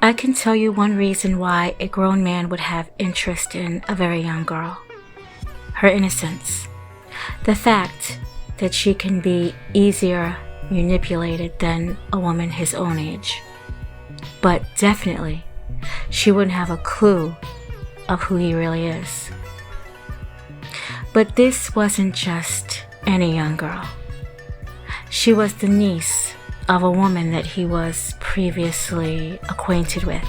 I can tell you one reason why a grown man would have interest in a very young girl. Her innocence. The fact that she can be easier manipulated than a woman his own age. But definitely, she wouldn't have a clue of who he really is. But this wasn't just any young girl. She was the niece of a woman that he was previously acquainted with.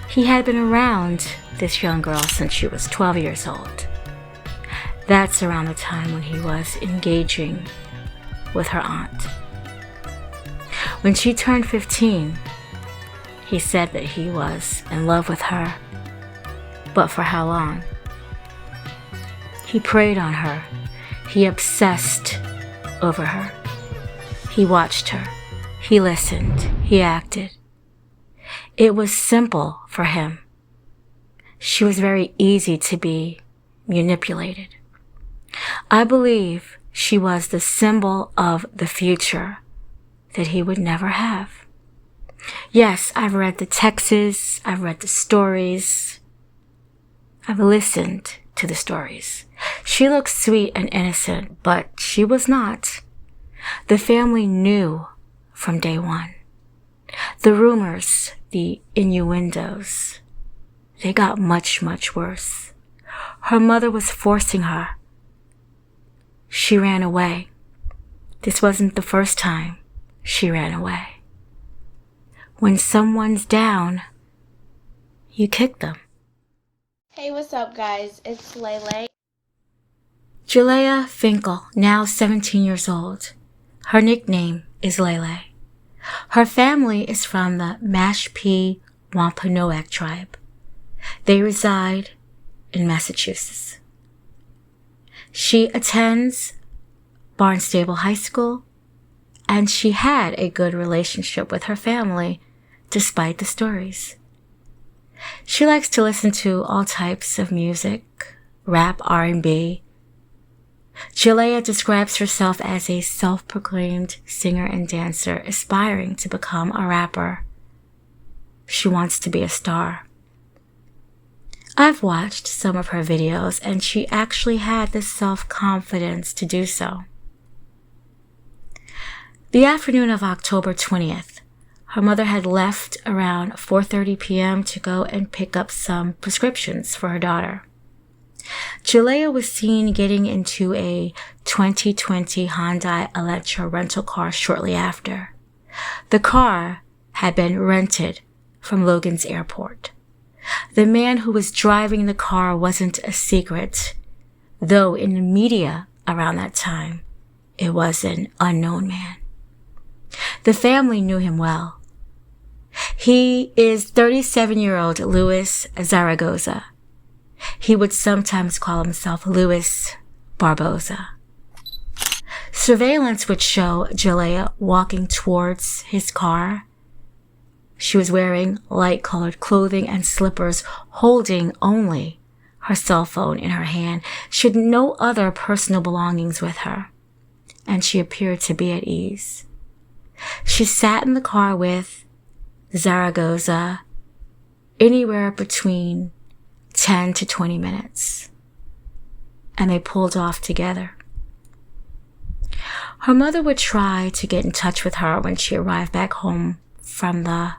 He had been around this young girl since she was 12 years old. That's around the time when he was engaging with her aunt. When she turned 15, he said that he was in love with her, but for how long? He preyed on her. He obsessed over her. He watched her. He listened. He acted. It was simple for him. She was very easy to be manipulated. I believe she was the symbol of the future that he would never have. Yes, I've read the texts, I've read the stories, I've listened to the stories. She looked sweet and innocent, but she was not. The family knew from day one. The rumors, the innuendos, they got much, much worse. Her mother was forcing her. She ran away. This wasn't the first time she ran away. When someone's down, you kick them. Hey, what's up, guys? It's Lele. Jalajhia Finklea, now 17 years old. Her nickname is Lele. Her family is from the Mashpee Wampanoag tribe. They reside in Massachusetts. She attends Barnstable High School, and she had a good relationship with her family despite the stories. She likes to listen to all types of music, rap, R&B. Jalajhia describes herself as a self-proclaimed singer and dancer aspiring to become a rapper. She wants to be a star. I've watched some of her videos, and she actually had the self-confidence to do so. The afternoon of October 20th, her mother had left around 4:30 p.m. to go and pick up some prescriptions for her daughter. Jalajhia was seen getting into a 2020 Hyundai Elantra rental car shortly after. The car had been rented from Logan's Airport. The man who was driving the car wasn't a secret, though in the media around that time, it was an unknown man. The family knew him well. He is 37-year-old Luis Zaragoza. He would sometimes call himself Luis Barboza. Surveillance would show Jalajhia walking towards his car. She was wearing light-colored clothing and slippers, holding only her cell phone in her hand. She had no other personal belongings with her, and she appeared to be at ease. She sat in the car with Zaragoza anywhere between 10 to 20 minutes, and they pulled off together. Her mother would try to get in touch with her when she arrived back home from the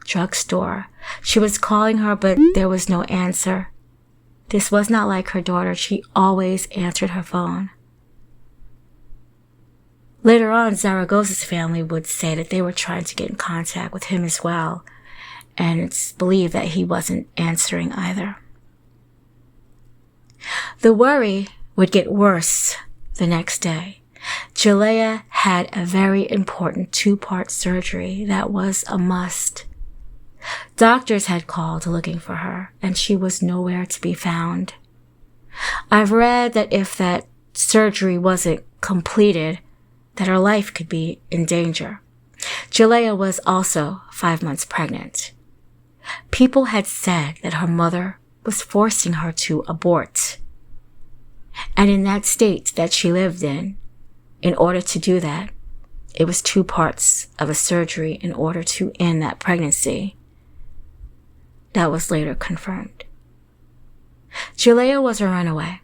drugstore. She was calling her, but there was no answer. This was not like her daughter. She always answered her phone. Later on, Zaragoza's family would say that they were trying to get in contact with him as well, and it's believed that he wasn't answering either. The worry would get worse the next day. Jalajhia had a very important 2-part surgery that was a must. Doctors had called looking for her, and she was nowhere to be found. I've read that if that surgery wasn't completed, that her life could be in danger. Jalajhia was also 5 months pregnant. People had said that her mother was forcing her to abort. And in that state that she lived in order to do that, It was 2 parts of a surgery in order to end that pregnancy. That was later confirmed. Jalajhia was a runaway.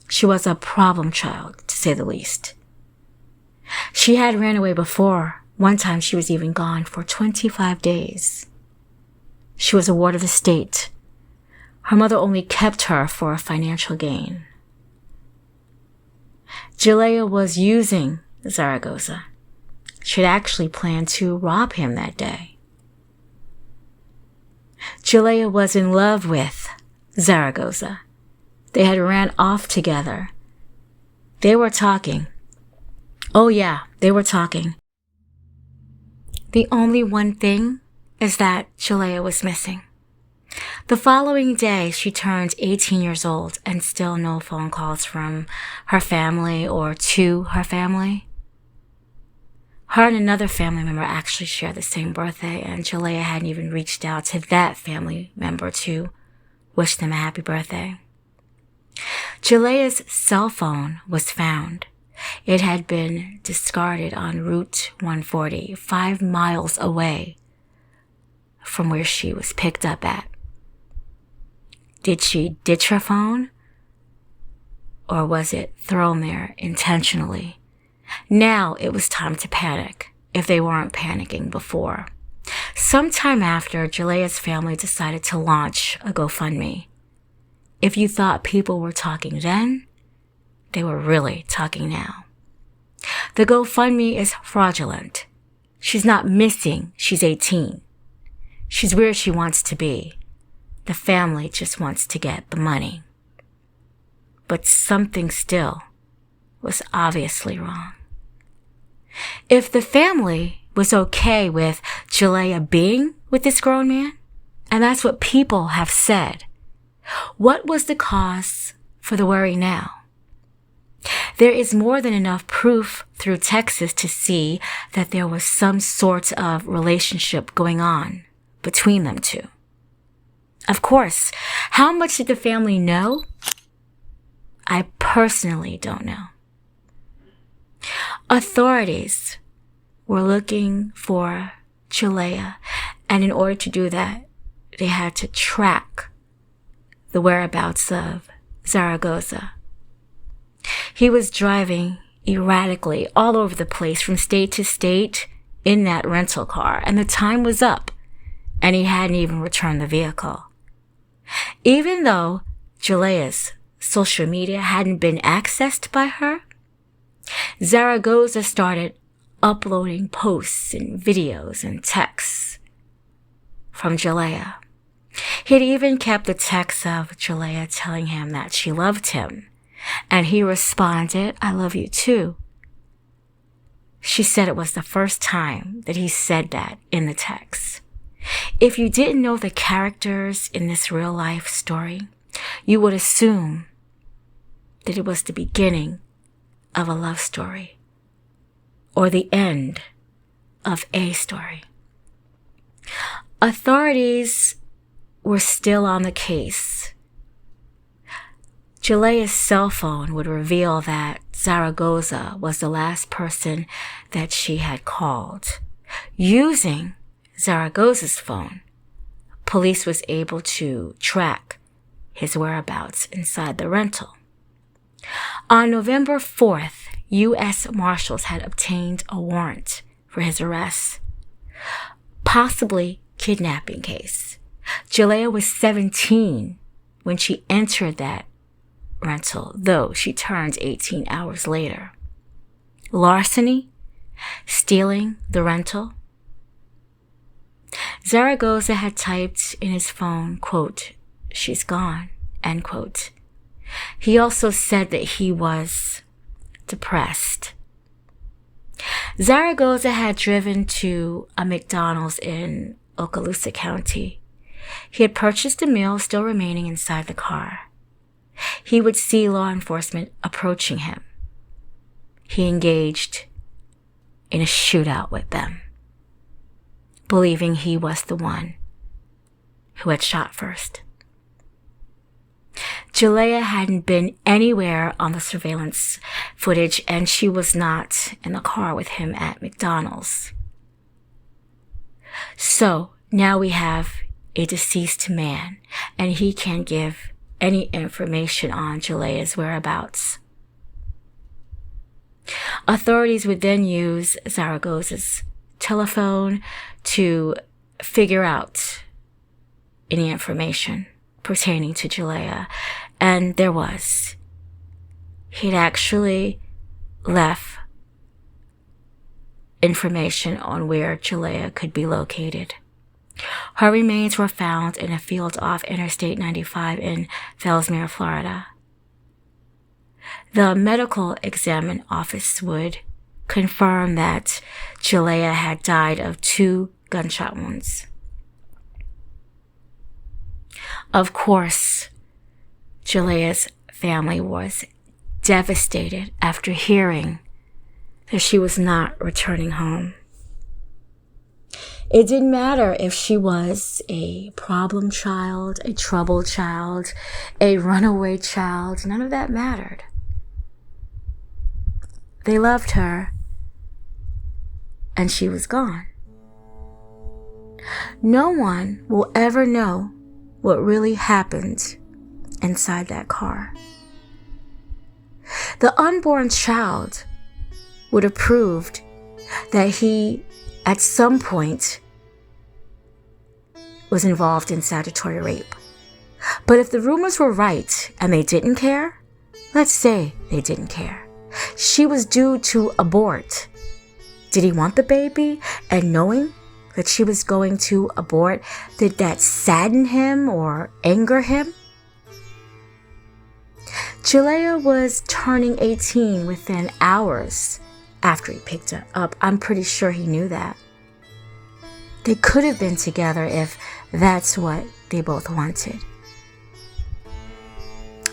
She was a problem child, to say the least. She had ran away before. One time she was even gone for 25 days. She was a ward of the state. Her mother only kept her for a financial gain. Jalajhia was using Zaragoza. She had actually planned to rob him that day. Jalajhia was in love with Zaragoza. They had ran off together. They were talking. Oh yeah, they were talking. The only one thing is that Jalajhia was missing. The following day, she turned 18 years old and still no phone calls from her family or to her family. Her and another family member actually share the same birthday, and Jalajhia hadn't even reached out to that family member to wish them a happy birthday. Jalajhia's cell phone was found. It had been discarded on Route 140, 5 miles away from where she was picked up at. Did she ditch her phone? Or was it thrown there intentionally? Now it was time to panic, if they weren't panicking before. Sometime after, Jalajhia's family decided to launch a GoFundMe. If you thought people were talking then, they were really talking now. The GoFundMe is fraudulent. She's not missing, she's 18. She's where she wants to be. The family just wants to get the money. But something still was obviously wrong. If the family was okay with Jalajhia being with this grown man, and that's what people have said, what was the cause for the worry now? There is more than enough proof through Texas to see that there was some sort of relationship going on between them two. Of course, how much did the family know? I personally don't know. Authorities were looking for Jalajhia, and in order to do that, they had to track the whereabouts of Zaragoza. He was driving erratically all over the place from state to state in that rental car, and the time was up, and he hadn't even returned the vehicle. Even though Jalajhhia's social media hadn't been accessed by her, Zaragoza started uploading posts and videos and texts from Jalajhia. He'd even kept the text of Jalajhia telling him that she loved him, and he responded, "I love you too." She said it was the first time that he said that in the text. If you didn't know the characters in this real-life story, you would assume that it was the beginning of a love story or the end of a story. Authorities were still on the case. Jalajhhia's cell phone would reveal that Zaragoza was the last person that she had called. Using Zaragoza's phone, police was able to track his whereabouts inside the rental. On November 4th, U.S. Marshals had obtained a warrant for his arrest, possibly kidnapping case. Jalajhia was 17 when she entered that rental, though she turned 18 hours later. Larceny? Stealing the rental? Zaragoza had typed in his phone, quote, "She's gone," end quote. He also said that he was depressed. Zaragoza had driven to a McDonald's in Okaloosa County. He had purchased a meal still remaining inside the car. He would see law enforcement approaching him. He engaged in a shootout with them, believing he was the one who had shot first. Jalajhia hadn't been anywhere on the surveillance footage, and she was not in the car with him at McDonald's. So now we have a deceased man, and he can't give any information on Jalajhhia's whereabouts. Authorities would then use Zaragoza's telephone to figure out any information pertaining to Jalajhia, and there was. He'd actually left information on where Jalajhia could be located. Her remains were found in a field off Interstate 95 in Fellsmere, Florida. The medical examine office would confirm that Jalajhia had died of 2 gunshot wounds. Of course, Jalajhhia's family was devastated after hearing that she was not returning home. It didn't matter if she was a problem child, a troubled child, a runaway child. None of that mattered. They loved her, and she was gone. No one will ever know what really happened inside that car. The unborn child would have proved that he, at some point, was involved in statutory rape. But if the rumors were right and they didn't care, let's say they didn't care. She was due to abort. Did he want the baby? And knowing that she was going to abort, did that sadden him or anger him? Jalajhia was turning 18 within hours after he picked her up. I'm pretty sure he knew that. They could have been together if that's what they both wanted.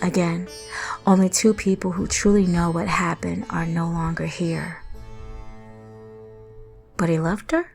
Again, only 2 people who truly know what happened are no longer here. But he loved her?